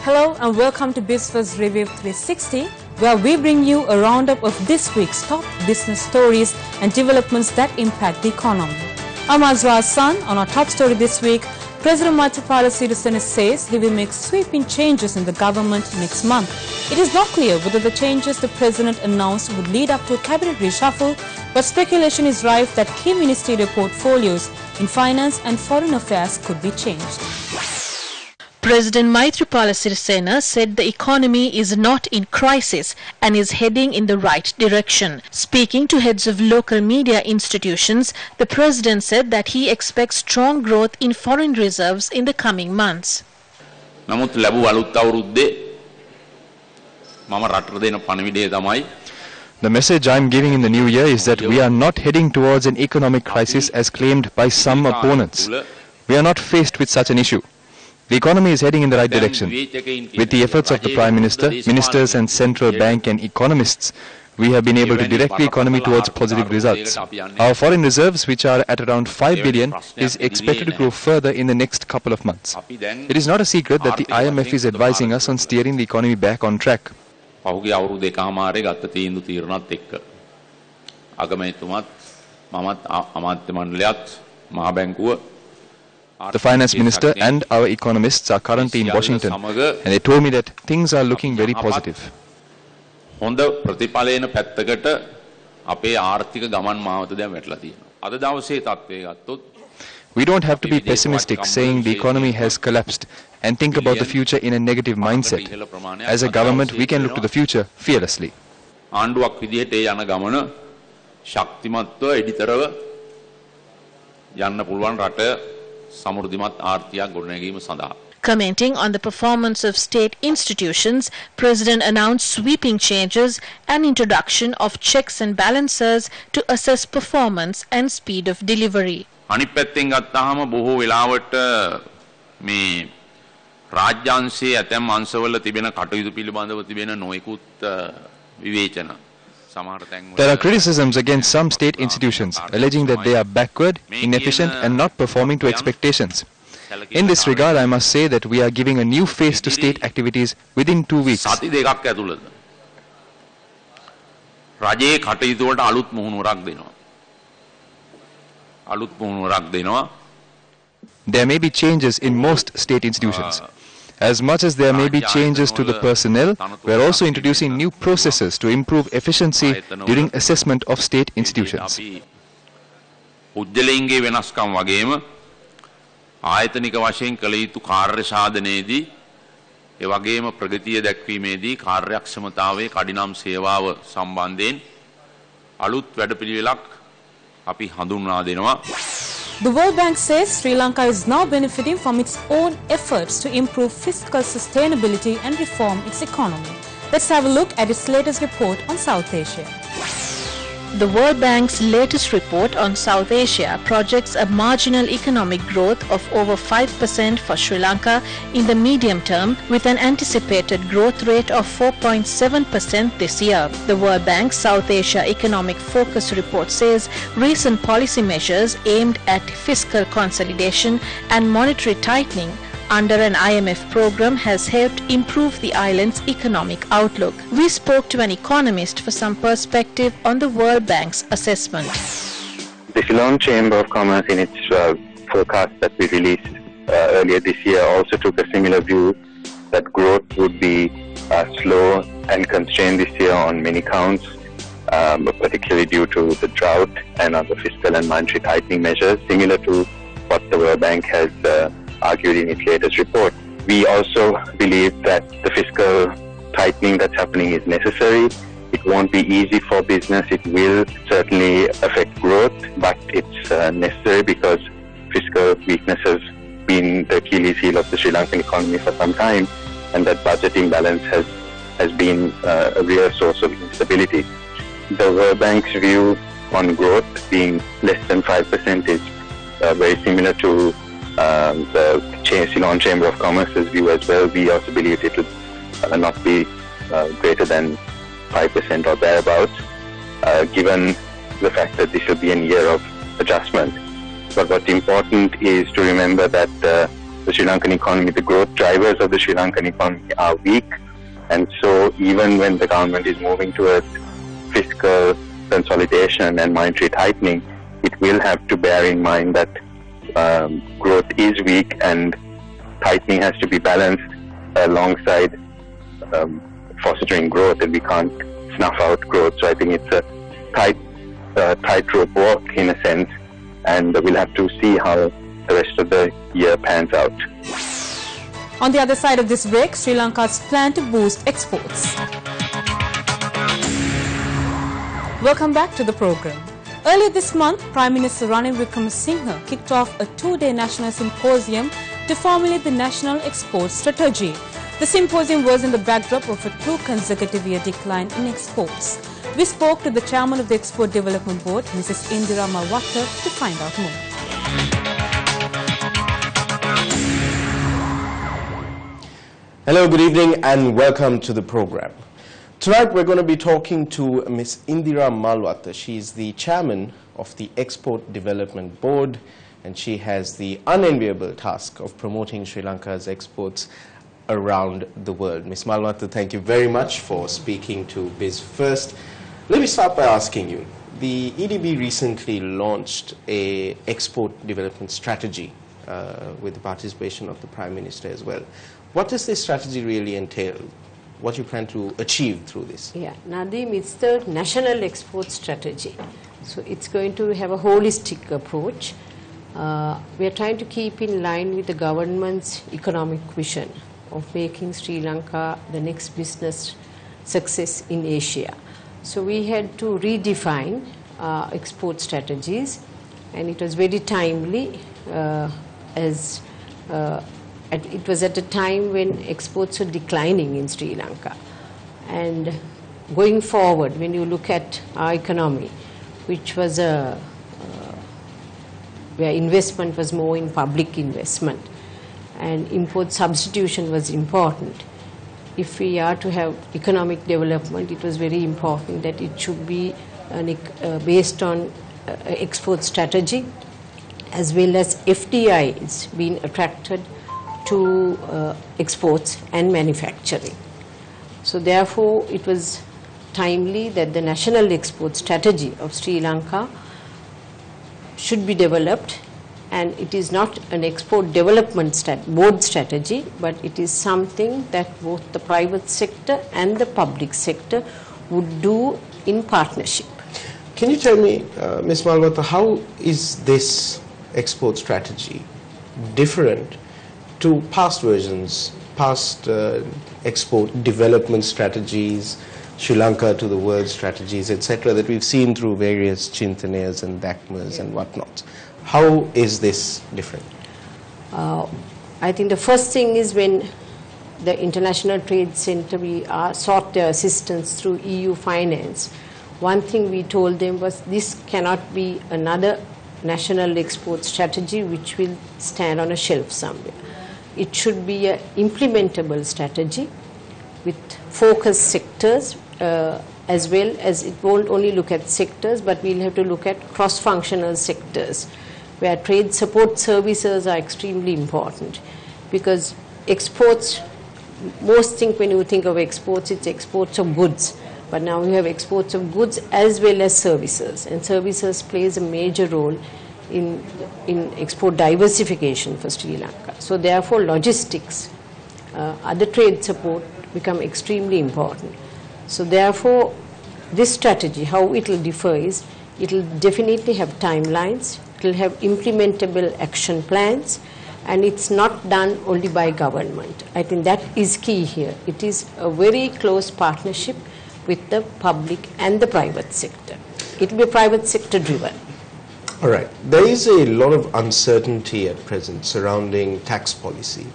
Hello and welcome to Newsfirst Review 360, where we bring you a roundup of this week's top business stories and developments that impact the economy. I'm Azra Hassan. On our top story this week, President Maithripala Sirisena says he will make sweeping changes in the government next month. It is not clear whether the changes the president announced would lead up to a cabinet reshuffle, but speculation is rife that key ministerial portfolios in finance and foreign affairs could be changed. President Maithripala Sirisena said the economy is not in crisis and is heading in the right direction. Speaking to heads of local media institutions, the president said that he expects strong growth in foreign reserves in the coming months. The message I am giving in the new year is that we are not heading towards an economic crisis as claimed by some opponents. We are not faced with such an issue. The economy is heading in the right direction. With the efforts of the Prime Minister, ministers and central bank and economists, we have been able to direct the economy towards positive results. Our foreign reserves, which are at around 5 billion, is expected to grow further in the next couple of months. It is not a secret that the IMF is advising us on steering the economy back on track. The finance minister and our economists are currently in Washington, and they told me that things are looking very positive. We don't have to be pessimistic saying the economy has collapsed and think about the future in a negative mindset. As a government, we can look to the future fearlessly. Commenting on the performance of state institutions, President announced sweeping changes and introduction of checks and balances to assess performance and speed of delivery. There are criticisms against some state institutions, alleging that they are backward, inefficient and not performing to expectations. In this regard, I must say that we are giving a new face to state activities within 2 weeks. There may be changes in most state institutions. As much as there may be changes to the personnel, we are also introducing new processes to improve efficiency during assessment of state institutions. The World Bank says Sri Lanka is now benefiting from its own efforts to improve fiscal sustainability and reform its economy. Let's have a look at its latest report on South Asia. The World Bank's latest report on South Asia projects a marginal economic growth of over 5% for Sri Lanka in the medium term, with an anticipated growth rate of 4.7% this year. The World Bank's South Asia Economic Focus Report says recent policy measures aimed at fiscal consolidation and monetary tightening under an IMF program has helped improve the island's economic outlook. We spoke to an economist for some perspective on the World Bank's assessment. The Ceylon Chamber of Commerce, in its forecast that we released earlier this year, also took a similar view that growth would be slow and constrained this year on many counts, particularly due to the drought and other fiscal and monetary tightening measures, similar to what the World Bank has argued in its latest report. We also believe that the fiscal tightening that's happening is necessary. It won't be easy for business. It will certainly affect growth, but it's necessary because fiscal weakness has been the Achilles heel of the Sri Lankan economy for some time, and that budget imbalance has been a real source of instability. The World Bank's view on growth being less than 5% is very similar to the Ceylon Chamber of Commerce's view as well. We also believe it will not be greater than 5% or thereabouts, given the fact that this will be a year of adjustment. But what's important is to remember that the Sri Lankan economy, the growth drivers of the Sri Lankan economy are weak. And so even when the government is moving towards fiscal consolidation and monetary tightening, it will have to bear in mind that growth is weak and tightening has to be balanced alongside fostering growth, and we can't snuff out growth. So I think it's a tightrope walk in a sense, and we'll have to see how the rest of the year pans out. On the other side of this break, Sri Lanka's plan to boost exports. Welcome back to the program. Earlier this month, Prime Minister Ranil Wickremesinghe kicked off a two-day national symposium to formulate the national export strategy. The symposium was in the backdrop of a 2 consecutive year decline in exports. We spoke to the chairman of the Export Development Board, Mrs. Indira Malwatta, to find out more. Hello, good evening and welcome to the program. Tonight we're going to be talking to Ms. Indira Malwatta. She's the chairman of the Export Development Board, and she has the unenviable task of promoting Sri Lanka's exports around the world. Ms. Malwatta, thank you very much for speaking to Biz First. Let me start by asking you, the EDB recently launched an export development strategy with the participation of the Prime Minister as well. What does this strategy really entail? What you plan to achieve through this? Yeah, Nadeem, it's the national export strategy. So it's going to have a holistic approach. We are trying to keep in line with the government's economic vision of making Sri Lanka the next business success in Asia. So we had to redefine export strategies, and it was very timely it was at a time when exports were declining in Sri Lanka. And going forward, when you look at our economy, which was where investment was more in public investment and import substitution was important, if we are to have economic development, it was very important that it should be based on export strategy, as well as FDIs being attracted to exports and manufacturing. So therefore, it was timely that the national export strategy of Sri Lanka should be developed, and it is not an export development board strategy, but it is something that both the private sector and the public sector would do in partnership. Can you tell me, Ms. Malwatta, how is this export strategy different to past versions, past export development strategies, Sri Lanka to the world strategies, etc., that we've seen through various Chintanas and Dakmas and whatnot? How is this different? I think the first thing is when the International Trade Center, we sought their assistance through EU finance. One thing we told them was this cannot be another national export strategy which will stand on a shelf somewhere. It should be an implementable strategy with focused sectors, as well as it won't only look at sectors, but we'll have to look at cross-functional sectors where trade support services are extremely important, because exports, most think when you think of exports, it's exports of goods. But now we have exports of goods as well as services, and services plays a major role in export diversification for Sri Lanka. So therefore logistics, other trade support become extremely important. So therefore this strategy, how it will differ is, it will definitely have timelines, it will have implementable action plans, and it's not done only by government. I think that is key here. It is a very close partnership with the public and the private sector. It will be private sector driven. All right. There is a lot of uncertainty at present surrounding tax policy.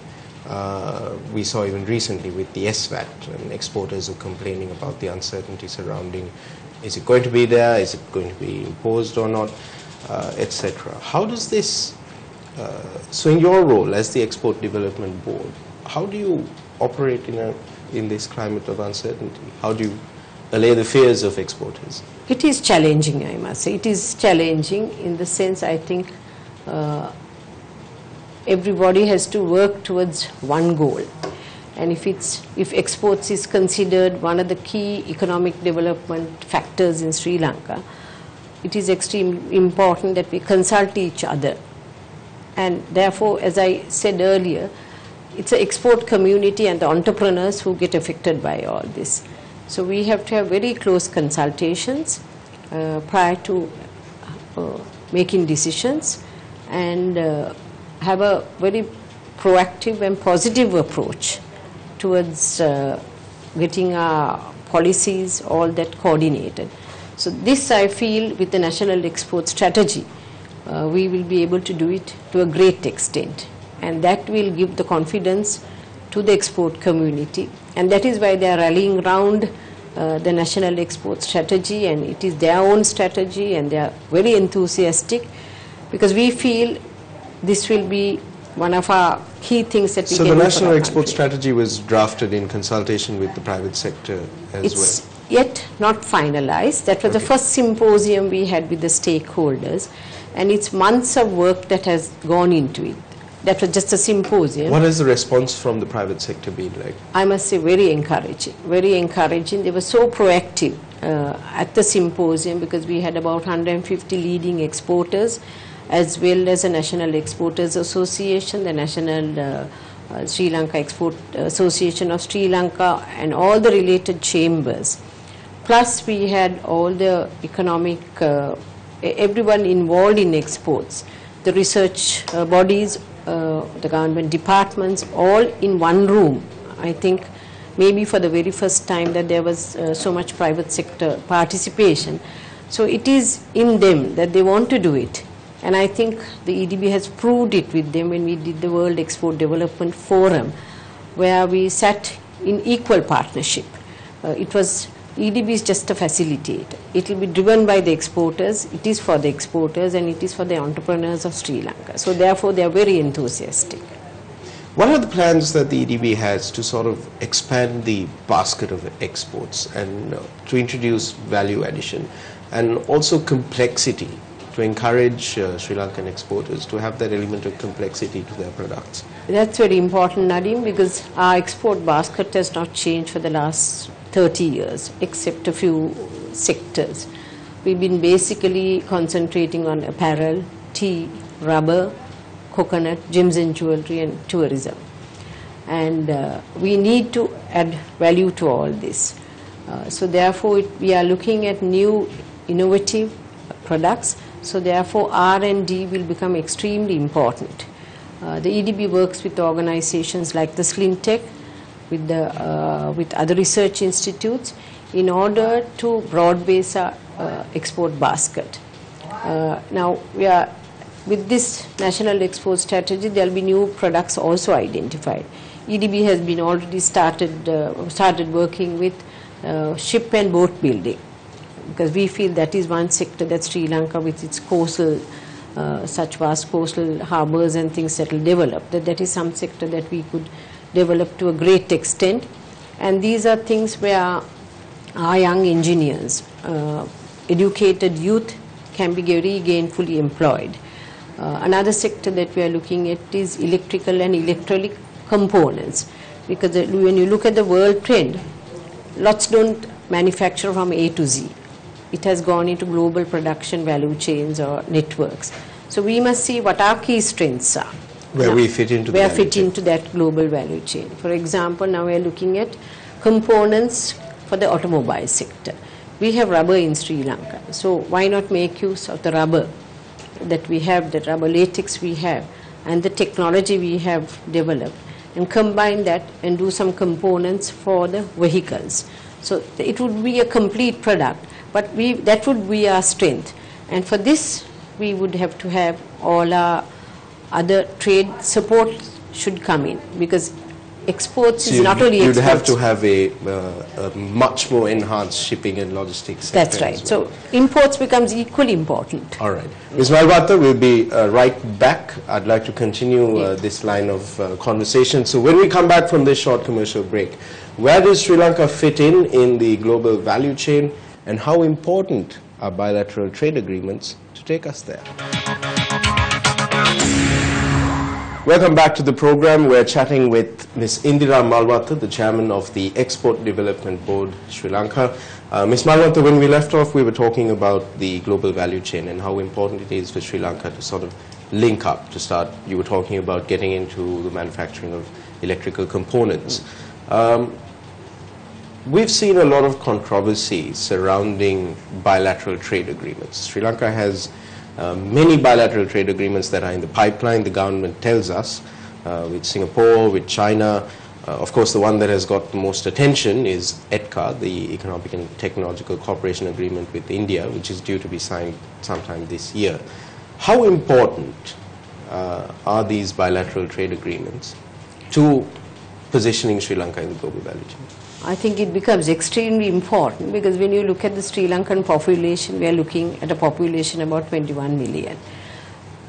We saw even recently with the SVAT, and exporters are complaining about the uncertainty surrounding, is it going to be there, is it going to be imposed or not, etc. How does this, so in your role as the Export Development Board, how do you operate in this climate of uncertainty? How do you allay the fears of exporters? It is challenging, I must say. It is challenging in the sense, I think, everybody has to work towards one goal. And if exports is considered one of the key economic development factors in Sri Lanka, it is extremely important that we consult each other. And therefore, as I said earlier, it's an export community and the entrepreneurs who get affected by all this. So we have to have very close consultations prior to making decisions, and have a very proactive and positive approach towards getting our policies all that coordinated. So this, I feel, with the national export strategy, we will be able to do it to a great extent, and that will give the confidence to the export community, and that is why they are rallying around the national export strategy, and it is their own strategy, and they are very enthusiastic, because we feel this will be one of our key things that we can do. So the national for export country. strategy was drafted in consultation with the private sector as It's yet not finalized. That was the first symposium we had with the stakeholders, and it's months of work that has gone into it. That was just a symposium. What has the response from the private sector been like? I must say very encouraging, very encouraging. They were so proactive at the symposium, because we had about 150 leading exporters, as well as the National Exporters Association, the National Sri Lanka Export Association of Sri Lanka, and all the related chambers. Plus we had all the economic, everyone involved in exports, the research bodies, the government departments, all in one room. I think maybe for the very first time that there was so much private sector participation. So it is in them that they want to do it. And I think the EDB has proved it with them when we did the World Export Development Forum, where we sat in equal partnership. EDB is just a facilitator. It will be driven by the exporters, it is for the exporters, and it is for the entrepreneurs of Sri Lanka. So therefore they are very enthusiastic. What are the plans that the EDB has to sort of expand the basket of exports and to introduce value addition and also complexity, to encourage Sri Lankan exporters to have that element of complexity to their products? That's very important, Nadim, because our export basket has not changed for the last 30 years, except a few sectors. We've been basically concentrating on apparel, tea, rubber, coconut, gems and jewelry, and tourism. And we need to add value to all this. So therefore, we are looking at new innovative products. So therefore, R&D will become extremely important. The EDB works with organizations like the SlimTech, with other research institutes, in order to broad base our export basket. Now, with this national export strategy, there will be new products also identified. EDB has been already started working with ship and boat building, because we feel that is one sector that Sri Lanka, with its coastal, such vast coastal harbours and things that will develop, that is some sector that we could develop to a great extent. And these are things where our young engineers, educated youth, can be very gainfully employed. Another sector that we are looking at is electrical and electronic components, because when you look at the world trend, lots don't manufacture from A to Z. It has gone into global production value chains or networks. So we must see what our key strengths are. Where we fit into the value chain. Into that global value chain. For example, now we are looking at components for the automobile sector. We have rubber in Sri Lanka, so why not make use of the rubber that we have, the rubber latex we have, and the technology we have developed, and combine that and do some components for the vehicles. So it would be a complete product, but that would be our strength. And for this, we would have to have all our other trade support should come in, because exports is not only exports. You'd have to have a much more enhanced shipping and logistics sector. That's right. So imports becomes equally important. All right. Ms. Malwata, we'll be right back. I'd like to continue this line of conversation. So when we come back from this short commercial break, where does Sri Lanka fit in the global value chain, and how important are bilateral trade agreements to take us there? Welcome back to the program. We're chatting with Ms. Indira Malwatha, the chairman of the Export Development Board, Sri Lanka. Ms. Malwatha, when we left off, we were talking about the global value chain and how important it is for Sri Lanka to sort of link up, to start. You were talking about getting into the manufacturing of electrical components. We've seen a lot of controversy surrounding bilateral trade agreements. Sri Lanka has many bilateral trade agreements that are in the pipeline, the government tells us, with Singapore, with China. Of course, the one that has got the most attention is ETCA, the Economic and Technological Cooperation Agreement with India, which is due to be signed sometime this year. How important are these bilateral trade agreements to positioning Sri Lanka in the global value chain? I think it becomes extremely important because when you look at the Sri Lankan population, we are looking at a population about 21 million.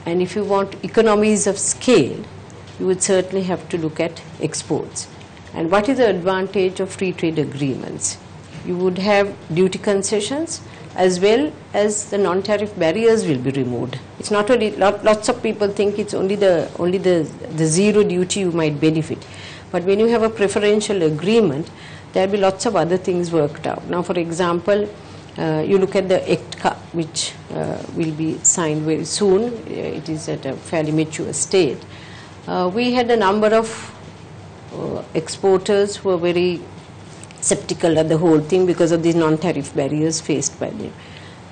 And if you want economies of scale, you would certainly have to look at exports. And what is the advantage of free trade agreements? You would have duty concessions as well as the non-tariff barriers will be removed. It's not only, lots of people think it's only the zero duty you might benefit. But when you have a preferential agreement, there will be lots of other things worked out. Now, for example, you look at the ECTA, which will be signed very soon. It is at a fairly mature state. We had a number of exporters who were very skeptical at the whole thing because of these non-tariff barriers faced by them.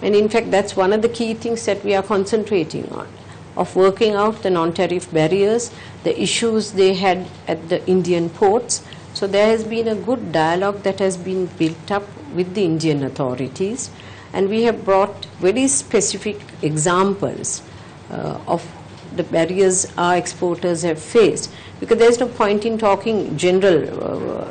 And in fact, that's one of the key things that we are concentrating on, of working out the non-tariff barriers, the issues they had at the Indian ports. So there has been a good dialogue that has been built up with the Indian authorities, and we have brought very specific examples of the barriers our exporters have faced, because there is no point in talking general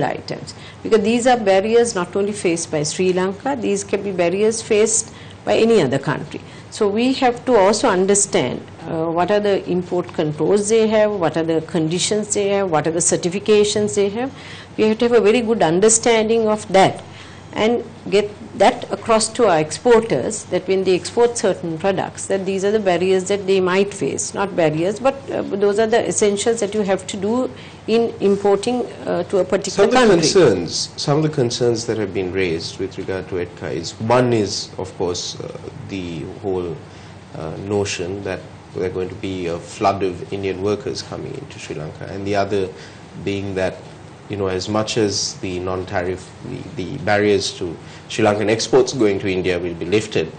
items, because these are barriers not only faced by Sri Lanka, these can be barriers faced by any other country. So we have to also understand what are the import controls they have, what are the conditions they have, what are the certifications they have. We have to have a very good understanding of that and get that across to our exporters, that when they export certain products, that these are the barriers that they might face. Not barriers, but those are the essentials that you have to do in importing to a particular country. Some of the concerns that have been raised with regard to ETCA is, one is, of course, the whole notion that there are going to be a flood of Indian workers coming into Sri Lanka, and the other being that, you know, as much as the non-tariff, the barriers to Sri Lankan exports going to India will be lifted,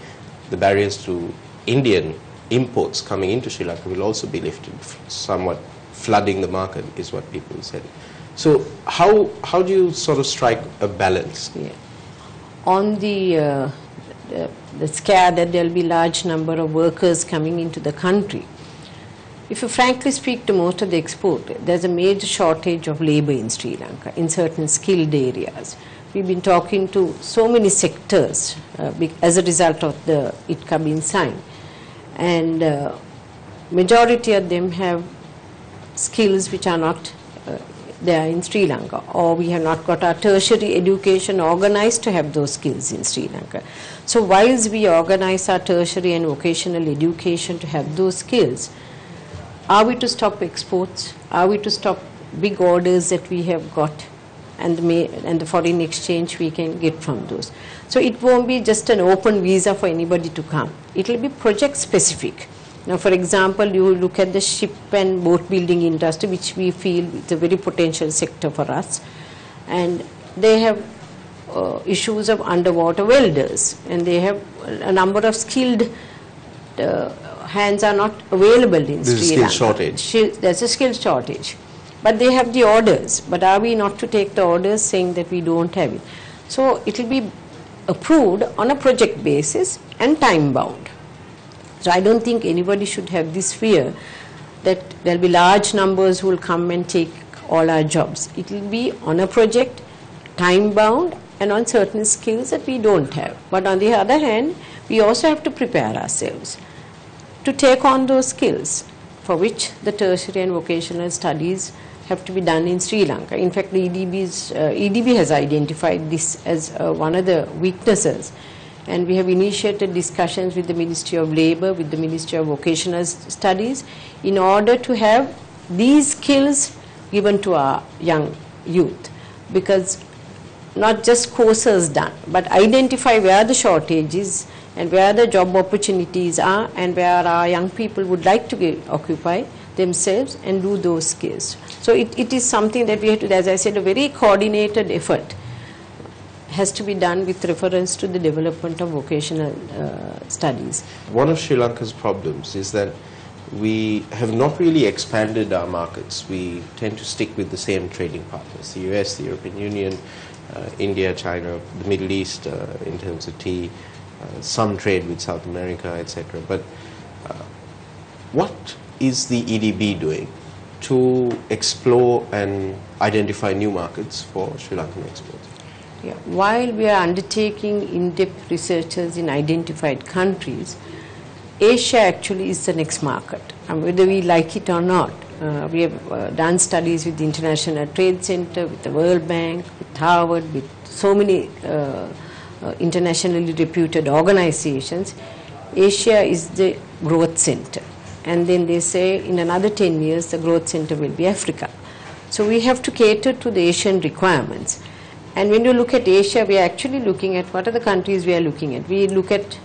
the barriers to Indian imports coming into Sri Lanka will also be lifted, somewhat flooding the market is what people said. So how do you sort of strike a balance? Yeah. On the scare that there will be large number of workers coming into the country, if you frankly speak to most of the exporters, there's a major shortage of labor in Sri Lanka in certain skilled areas. We've been talking to so many sectors as a result of the ITCA being signed, and majority of them have skills which are not there in Sri Lanka, or we have not got our tertiary education organized to have those skills in Sri Lanka. So whilst we organize our tertiary and vocational education to have those skills, are we to stop exports? Are we to stop big orders that we have got and the foreign exchange we can get from those? So it won't be just an open visa for anybody to come. It will be project specific. Now, for example, you look at the ship and boat building industry, which we feel is a very potential sector for us, and they have issues of underwater welders, and they have a number of skilled hands are not available in Sri Lanka. There's a skill shortage. But they have the orders. But are we not to take the orders saying that we don't have it? So it will be approved on a project basis and time bound. So I don't think anybody should have this fear that there will be large numbers who will come and take all our jobs. It will be on a project, time bound, and on certain skills that we don't have. But on the other hand, we also have to prepare ourselves to take on those skills for which the tertiary and vocational studies have to be done in Sri Lanka. In fact, the EDB has identified this as one of the weaknesses, and we have initiated discussions with the Ministry of Labour, with the Ministry of Vocational Studies, in order to have these skills given to our young youth, because not just courses done, but identify where the shortages and where the job opportunities are and where our young people would like to occupy themselves and do those skills. So it is something that we have to, as I said, a very coordinated effort has to be done with reference to the development of vocational studies. One of Sri Lanka's problems is that we have not really expanded our markets. We tend to stick with the same trading partners, the US, the European Union, India, China, the Middle East in terms of tea, some trade with South America, etc. But what is the EDB doing to explore and identify new markets for Sri Lankan exports? Yeah. While we are undertaking in-depth researches in identified countries, Asia actually is the next market, and whether we like it or not. We have done studies with the International Trade Center, with the World Bank, with Harvard, with so many internationally reputed organizations. Asia is the growth center. And then they say in another 10 years the growth center will be Africa. So we have to cater to the Asian requirements. And when you look at Asia, we are actually looking at what are the countries we are looking at. We look at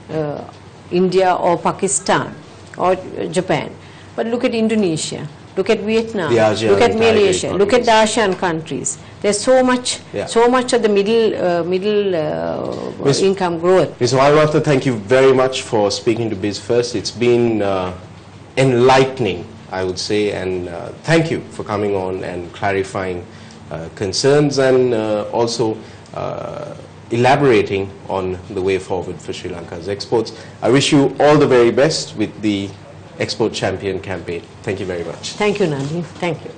India or Pakistan or Japan. But look at Indonesia, look at Vietnam, look at Malaysia, look at the ASEAN countries. There's so much of the middle income growth. Ms. Malwatha, thank you very much for speaking to Biz First. It's been enlightening, I would say, and thank you for coming on and clarifying concerns and also elaborating on the way forward for Sri Lanka's exports. I wish you all the very best with the Export Champion campaign. Thank you very much. Thank you, Nandini. Thank you.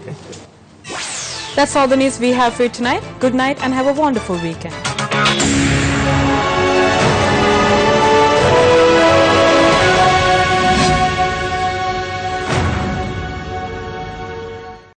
That's all the news we have for you tonight. Good night and have a wonderful weekend.